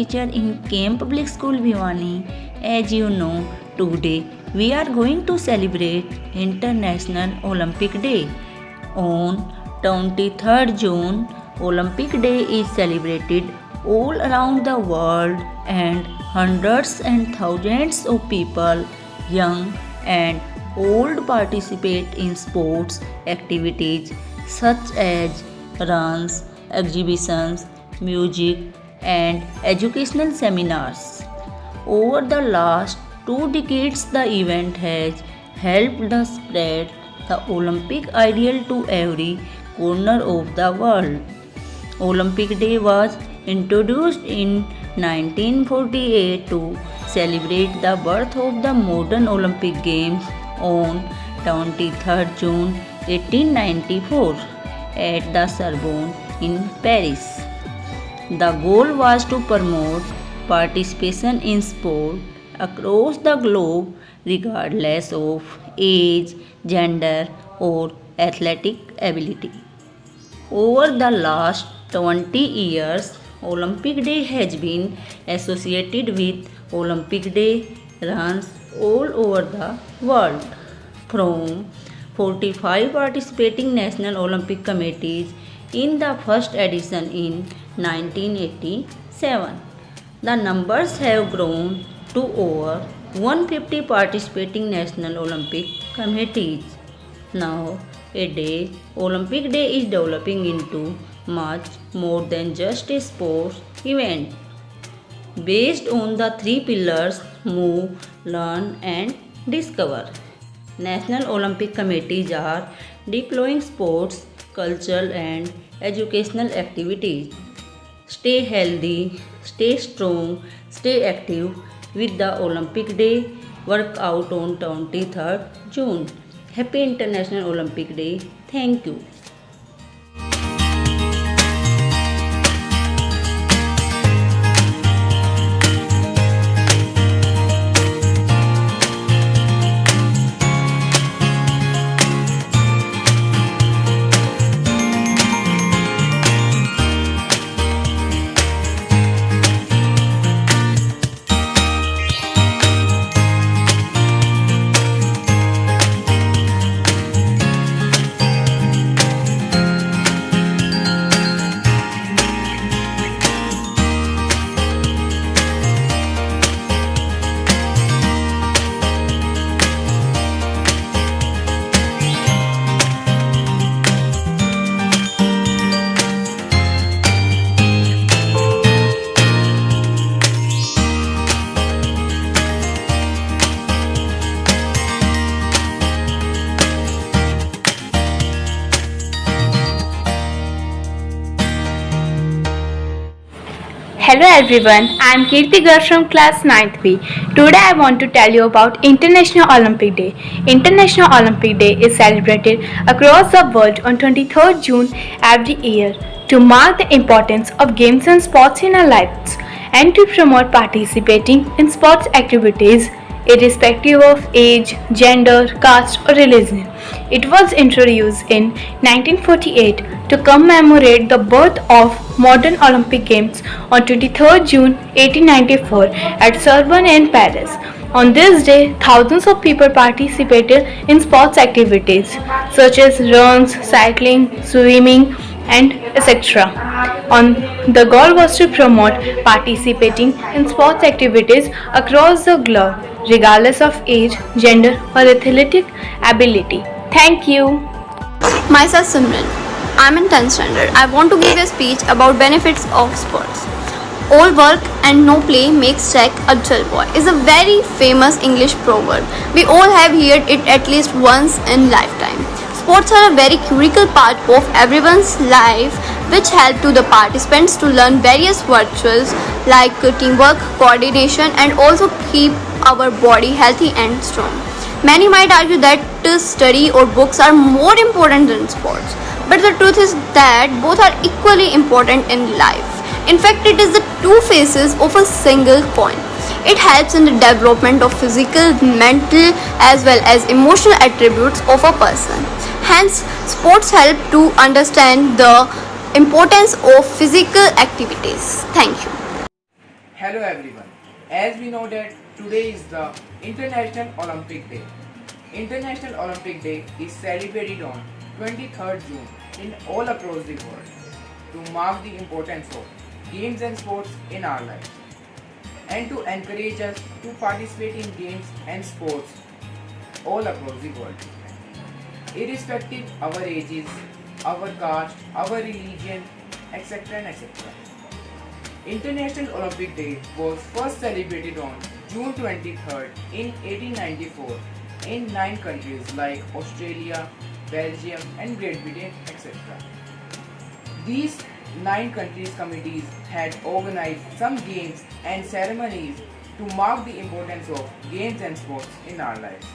teacher in Camp Public School Bhiwani. As you know, today we are going to celebrate International Olympic Day. On 23rd June, Olympic Day is celebrated all around the world and hundreds and thousands of people, young and old, participate in sports activities such as runs, exhibitions, music, and educational seminars. Over the last 2 decades, the event has helped us spread the Olympic ideal to every corner of the world. Olympic Day was introduced in 1948 to celebrate the birth of the modern Olympic Games on 23rd June 1894 at the Sorbonne in Paris. The goal was to promote participation in sport across the globe regardless of age, gender, or athletic ability. Over the last 20 years, Olympic Day has been associated with Olympic Day runs all over the world. From 45 participating national Olympic committees in the first edition in 1987, the numbers have grown to over 150 participating national Olympic committees. Nowadays, Olympic Day is developing into much more than just a sports event. Based on the three pillars move, learn, and discover, National Olympic committees are deploying sports, cultural, and educational activities. Stay healthy, stay strong, stay active with the Olympic Day workout on 23rd June. Happy International Olympic Day. Thank you. Hello everyone, I am Kirti Garg from class 9th B. Today I want to tell you about International Olympic Day. International Olympic Day is celebrated across the world on 23rd June every year to mark the importance of games and sports in our lives and to promote participating in sports activities irrespective of age, gender, caste or religion. It was introduced in 1948 to commemorate the birth of modern Olympic Games on 23rd June 1894 at Sorbonne in Paris. On this day, thousands of people participated in sports activities such as runs, cycling, swimming, and etc. The goal was to promote participating in sports activities across the globe, regardless of age, gender, or athletic ability. Thank you. Myself Simran. I'm in 10th standard. I want to give a speech about benefits of sports. All work and no play makes Jack a dull boy is a very famous English proverb. We all have heard it at least once in lifetime. Sports are a very critical part of everyone's life which help to the participants to learn various virtues like teamwork, coordination and also keep our body healthy and strong. Many might argue that study or books are more important than sports, but the truth is that both are equally important in life. In fact, it is the two faces of a single coin. It helps in the development of physical, mental as well as emotional attributes of a person. Hence, sports help to understand the importance of physical activities. Thank you. Hello everyone. As we know that today is the International Olympic Day. International Olympic Day is celebrated on 23rd June in all across the world to mark the importance of games and sports in our lives and to encourage us to participate in games and sports all across the world. Irrespective our ages, our caste, our religion, etc. and etc. International Olympic Day was first celebrated on June 23rd in 1894 in 9 countries like Australia, Belgium and Great Britain, etc. These 9 countries committees had organized some games and ceremonies to mark the importance of games and sports in our lives.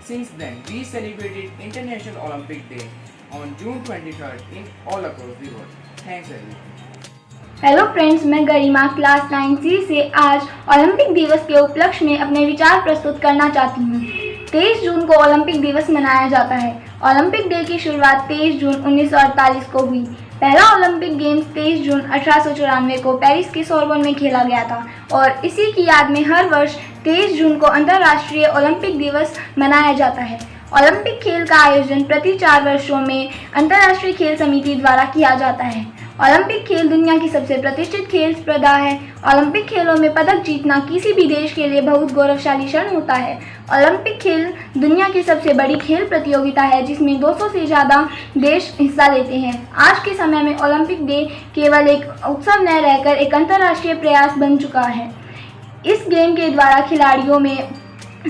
Since then, we celebrated International Olympic Day on June 23rd in all across the world. Thanks everyone. Hello friends, मैं गरिमा class 9C से आज Olympic दिवस के उपलक्ष्य में अपने विचार प्रस्तुत करना चाहती हूँ। 23 जून को ओलंपिक दिवस मनाया जाता है। ओलंपिक डे की शुरुआत 23 जून 1948 को हुई। पहला ओलंपिक गेम्स 23 जून 1894 को पेरिस के सोरबोन में खेला गया था और इसी की याद में हर वर्ष 23 जून को अंतर्राष्ट्रीय ओलंपिक दिवस मनाया जाता है। ओलंपिक खेल का आयोजन प्रति 4 वर्षों में अंतर्राष्ट्रीय खेल समिति द्वारा किया जाता है। ओलंपिक खेल दुनिया की सबसे प्रतिष्ठित खेल स्पर्धा है। ओलंपिक खेलों में पदक जीतना किसी भी देश के लिए बहुत गौरवशाली क्षण होता है। ओलंपिक खेल दुनिया की सबसे बड़ी खेल प्रतियोगिता है जिसमें 200 से ज़्यादा देश हिस्सा लेते हैं। आज के समय में ओलंपिक डे केवल एक उत्सव न रहकर एक अंतर्राष्ट्रीय प्रयास बन चुका है। इस गेम के द्वारा खिलाड़ियों में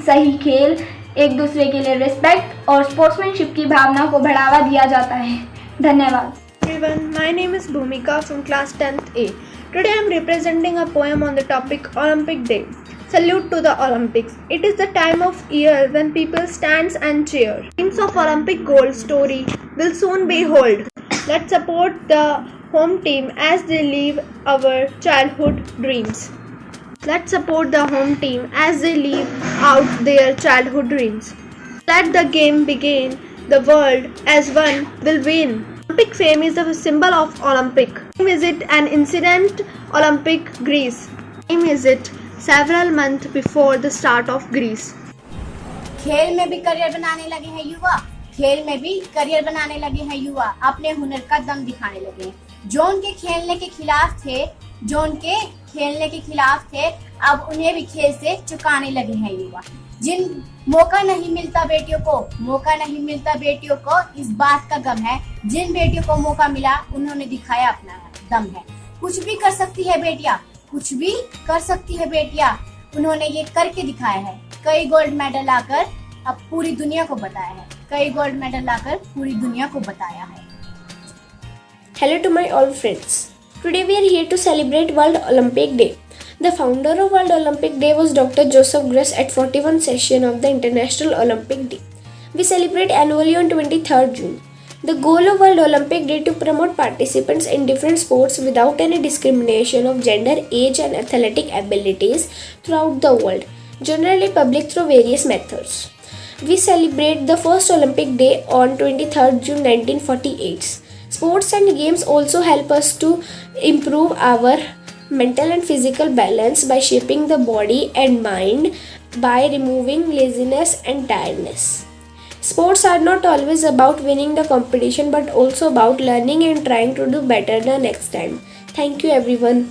सही खेल, एक दूसरे के लिए रिस्पेक्ट और स्पोर्ट्समैनशिप की भावना को बढ़ावा दिया जाता है। धन्यवाद। Everyone, my name is Bhumika from class 10th A. Today I am representing a poem on the topic Olympic Day. Salute to the Olympics. It is the time of year when people stand and cheer. Dreams of Olympic gold story will soon be held. Let's support the home team as they live our childhood dreams. Let's support the home team as they live out their childhood dreams. Let the game begin. The world as one will win. Olympic fame is the symbol of Olympic. Visit an incident Olympic Greece. Visit several months before the start of Greece. खेल में भी career बनाने लगे हैं युवा। खेल में भी करियर बनाने लगे हैं युवा। अपने हुनर का दम दिखाने लगे हैं। जो उनके खेलने के खिलाफ थे, अब उन्हें भी खेल से चुकाने लगे हैं युवा। जिन मौका नहीं मिलता बेटियों को इस बात का गम है। जिन बेटियों को मौका मिला उन्होंने दिखाया अपना दम है। कुछ भी कर सकती है बेटियां, उन्होंने ये करके दिखाया है। कई गोल्ड मेडल लाकर पूरी दुनिया को बताया है। Hello to my all friends. Today we are here to celebrate World Olympic Day. The founder of World Olympic Day was Dr. Joseph Gress at 41st session of the International Olympic Day. We celebrate annually on 23rd June. The goal of World Olympic Day to promote participants in different sports without any discrimination of gender, age and athletic abilities throughout the world, generally public through various methods. We celebrate the first Olympic Day on 23rd June 1948. Sports and games also help us to improve our mental and physical balance by shaping the body and mind by removing laziness and tiredness. Sports are not always about winning the competition but also about learning and trying to do better the next time. Thank you everyone.